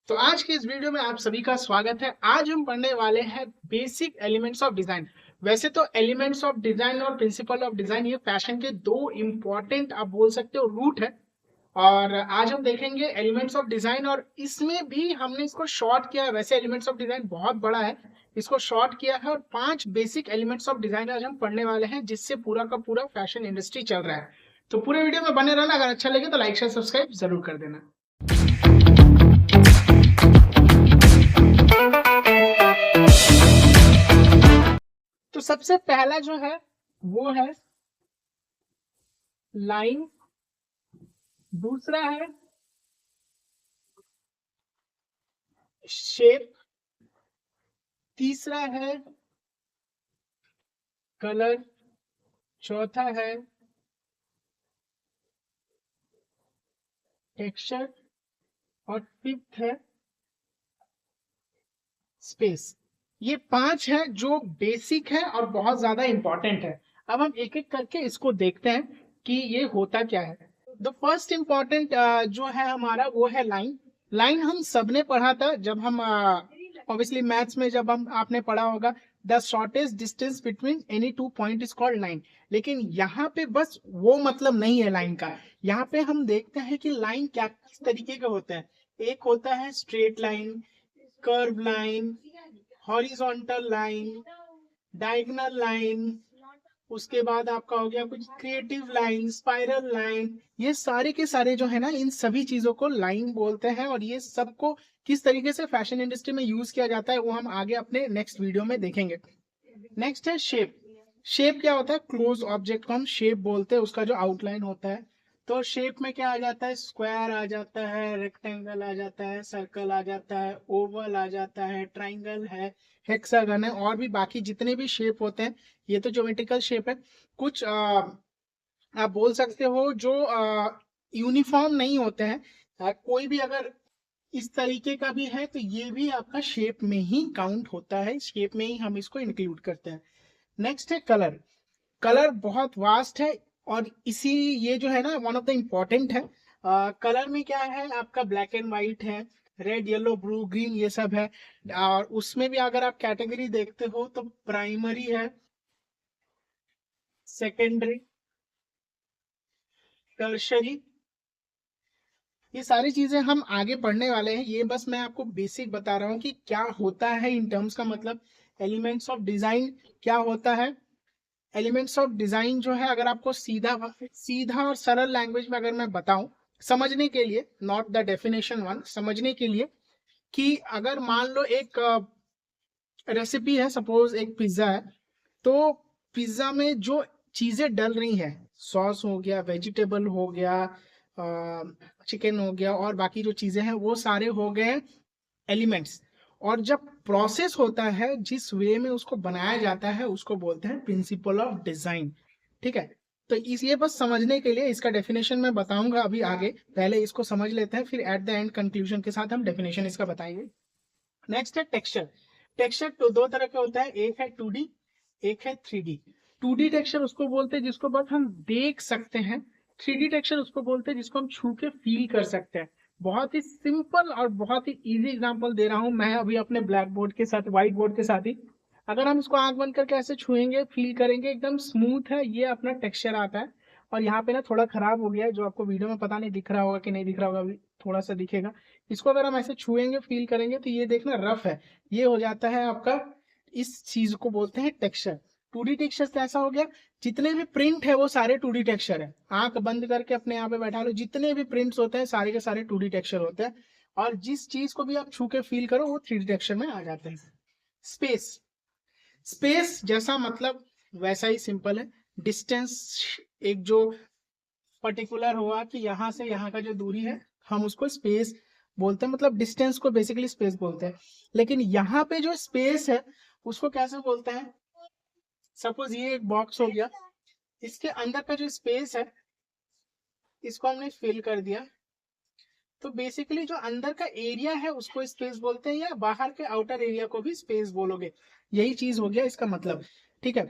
तो आज के इस वीडियो में आप सभी का स्वागत है। आज हम पढ़ने वाले हैं बेसिक एलिमेंट्स ऑफ डिजाइन। वैसे तो एलिमेंट्स ऑफ डिजाइन और प्रिंसिपल ऑफ डिजाइन ये फैशन के दो इंपॉर्टेंट आप बोल सकते हो रूट है। और आज हम देखेंगे एलिमेंट्स ऑफ डिजाइन और इसमें भी हमने इसको शॉर्ट किया है। वैसे एलिमेंट्स ऑफ डिजाइन बहुत बड़ा है, इसको शॉर्ट किया है और 5 बेसिक एलिमेंट्स ऑफ डिजाइन आज हम पढ़ने वाले हैं जिससे पूरा का पूरा फैशन इंडस्ट्री चल रहा है। तो पूरे वीडियो में बने रहना। अगर अच्छा लगे तो लाइक शेयर सब्सक्राइब जरूर कर देना। तो सबसे पहला जो है वो है लाइन, दूसरा है शेप, तीसरा है कलर, चौथा है टेक्सचर और फिफ्थ है स्पेस। ये 5 है जो बेसिक है और बहुत ज्यादा इंपॉर्टेंट है। अब हम एक एक करके इसको देखते हैं कि ये होता क्या है। द फर्स्ट इंपॉर्टेंट जो है हमारा वो है लाइन। लाइन हम सबने पढ़ा था जब हम ऑब्वियसली मैथ्स में जब हम आपने पढ़ा होगा the shortest distance between any two point is called line. लेकिन यहाँ पे बस वो मतलब नहीं है लाइन का। यहाँ पे हम देखते हैं कि लाइन क्या किस तरीके का होता है। एक होता है straight line, curve line, horizontal line, diagonal line, उसके बाद आपका हो गया कुछ क्रिएटिव लाइन, स्पाइरल लाइन। ये सारे के सारे जो है ना, इन सभी चीजों को लाइन बोलते हैं और ये सबको किस तरीके से फैशन इंडस्ट्री में यूज किया जाता है वो हम आगे अपने नेक्स्ट वीडियो में देखेंगे। नेक्स्ट है शेप। शेप क्या होता है? क्लोज ऑब्जेक्ट को हम शेप बोलते हैं, उसका जो आउटलाइन होता है। तो शेप में क्या आ जाता है? स्क्वायर आ जाता है, रेक्टेंगल आ जाता है, सर्कल आ जाता है, ओवल आ जाता है, ट्राइंगल है, हेक्सागन है और भी बाकी जितने भी शेप होते हैं। ये तो ज्योमेट्रिकल शेप है। कुछ आप बोल सकते हो जो यूनिफॉर्म नहीं होते हैं। कोई भी अगर इस तरीके का भी है तो ये भी आपका शेप में ही काउंट होता है, शेप में ही हम इसको इंक्लूड करते हैं। नेक्स्ट है कलर। कलर बहुत वास्ट है और इसी ये जो है ना वन ऑफ द इम्पोर्टेंट है। कलर में क्या है आपका? ब्लैक एंड व्हाइट है, रेड येलो ब्लू ग्रीन ये सब है। और उसमें भी अगर आप कैटेगरी देखते हो तो प्राइमरी है, सेकेंडरी, टर्शरी। ये सारी चीजें हम आगे पढ़ने वाले हैं। ये बस मैं आपको बेसिक बता रहा हूँ कि क्या होता है इन टर्म्स का मतलब। एलिमेंट्स ऑफ डिजाइन क्या होता है? एलिमेंट्स ऑफ डिजाइन जो है अगर आपको सीधा सीधा और सरल लैंग्वेज में अगर मैं बताऊं समझने के लिए, नॉट द डेफिनेशन वन, समझने के लिए, कि अगर मान लो एक रेसिपी है, सपोज एक पिज्जा है। तो पिज्जा में जो चीजें डल रही हैं, सॉस हो गया, वेजिटेबल हो गया, चिकन हो गया और बाकी जो चीजें हैं वो सारे हो गए एलिमेंट्स। और जब प्रोसेस होता है, जिस वे में उसको बनाया जाता है उसको बोलते हैं प्रिंसिपल ऑफ डिजाइन। ठीक है। तो इस ये बस समझने के लिए इसका डेफिनेशन मैं बताऊंगा अभी आगे। पहले इसको समझ लेते हैं, फिर एट द एंड कंक्लूजन के साथ हम डेफिनेशन इसका बताएंगे। नेक्स्ट है टेक्सचर। टेक्सचर तो दो तरह का होता है, एक है 2D, एक है 3D। 2D टेक्सचर उसको बोलते हैं जिसको बस हम देख सकते हैं। 3D टेक्सचर उसको बोलते हैं जिसको हम छू के फील कर सकते हैं। बहुत ही सिंपल और बहुत ही इजी एग्जांपल दे रहा हूं मैं अभी अपने ब्लैक बोर्ड के साथ, व्हाइट बोर्ड के साथ ही। अगर हम इसको आंख बंद करके ऐसे छुएंगे, फील करेंगे, एकदम स्मूथ है, ये अपना टेक्सचर आता है। और यहाँ पे ना थोड़ा खराब हो गया है, जो आपको वीडियो में पता नहीं दिख रहा होगा कि नहीं दिख रहा होगा, अभी थोड़ा सा दिखेगा। इसको अगर हम ऐसे छुएंगे, फील करेंगे तो ये देखना रफ है। ये हो जाता है आपका, इस चीज को बोलते हैं टेक्सचर। 2D टेक्सचर कैसा हो गया? जितने भी प्रिंट है वो सारे 2D टेक्सचर है। आंख बंद करके अपने यहाँ पे बैठा लो, जितने भी प्रिंट्स होते हैं सारे के सारे 2D टेक्सचर होते हैं। और जिस चीज को भी आप छू के फील करो वो 3D टेक्सचर में आ जाते हैं। स्पेस। स्पेस जैसा मतलब वैसा ही सिंपल है। डिस्टेंस, एक जो पर्टिकुलर हुआ कि यहाँ से यहाँ का जो दूरी है हम उसको स्पेस बोलते हैं, मतलब डिस्टेंस को बेसिकली स्पेस बोलते हैं। लेकिन यहाँ पे जो स्पेस है उसको कैसे बोलते हैं? सपोज ये एक बॉक्स हो गया, इसके अंदर का जो स्पेस है इसको हमने फिल कर दिया। तो बेसिकली जो अंदर का एरिया है उसको स्पेस बोलते हैं, या बाहर के आउटर एरिया को भी स्पेस बोलोगे। यही चीज हो गया इसका मतलब। ठीक है।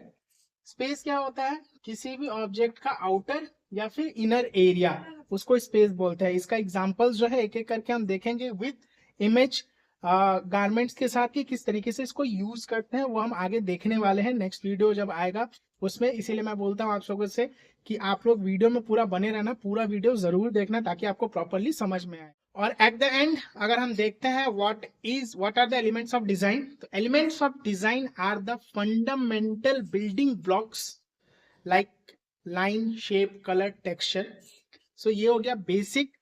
स्पेस क्या होता है? किसी भी ऑब्जेक्ट का आउटर या फिर इनर एरिया, उसको स्पेस बोलते हैं। इसका एग्जांपल्स जो है एक एक करके हम देखेंगे विद इमेज गारमेंट्स के साथ कि किस तरीके से इसको यूज करते हैं, वो हम आगे देखने वाले हैं नेक्स्ट वीडियो जब आएगा उसमें। इसीलिए मैं बोलता हूँ आप लोगों से कि आप लोग वीडियो में पूरा बने रहना, पूरा वीडियो जरूर देखना ताकि आपको प्रॉपरली समझ में आए। और एट द एंड अगर हम देखते हैं what are the elements of design, तो elements of design are the fundamental building blocks like line, shape, colour, texture. So ये हो गया बेसिक,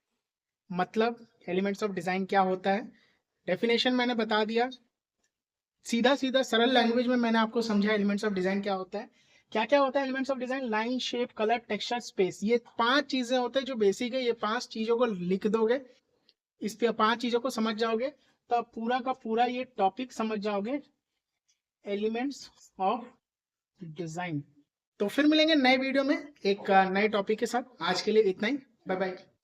मतलब एलिमेंट्स ऑफ डिजाइन क्या होता है। डेफिनेशन मैंने बता दिया, सीधा सीधा सरल लैंग्वेज में मैंने आपको समझा एलिमेंट्स ऑफ डिजाइन क्या होता है। क्या क्या होता है elements of design? Line, shape, colour, texture, space. ये 5 चीजें होते हैं जो बेसिक है। ये 5 चीजों को लिख दोगे, इस पे 5 चीजों को समझ जाओगे तो आप पूरा का पूरा ये टॉपिक समझ जाओगे, एलिमेंट्स ऑफ डिजाइन। तो फिर मिलेंगे नए वीडियो में एक नए टॉपिक के साथ। आज के लिए इतना ही, बाय बाय।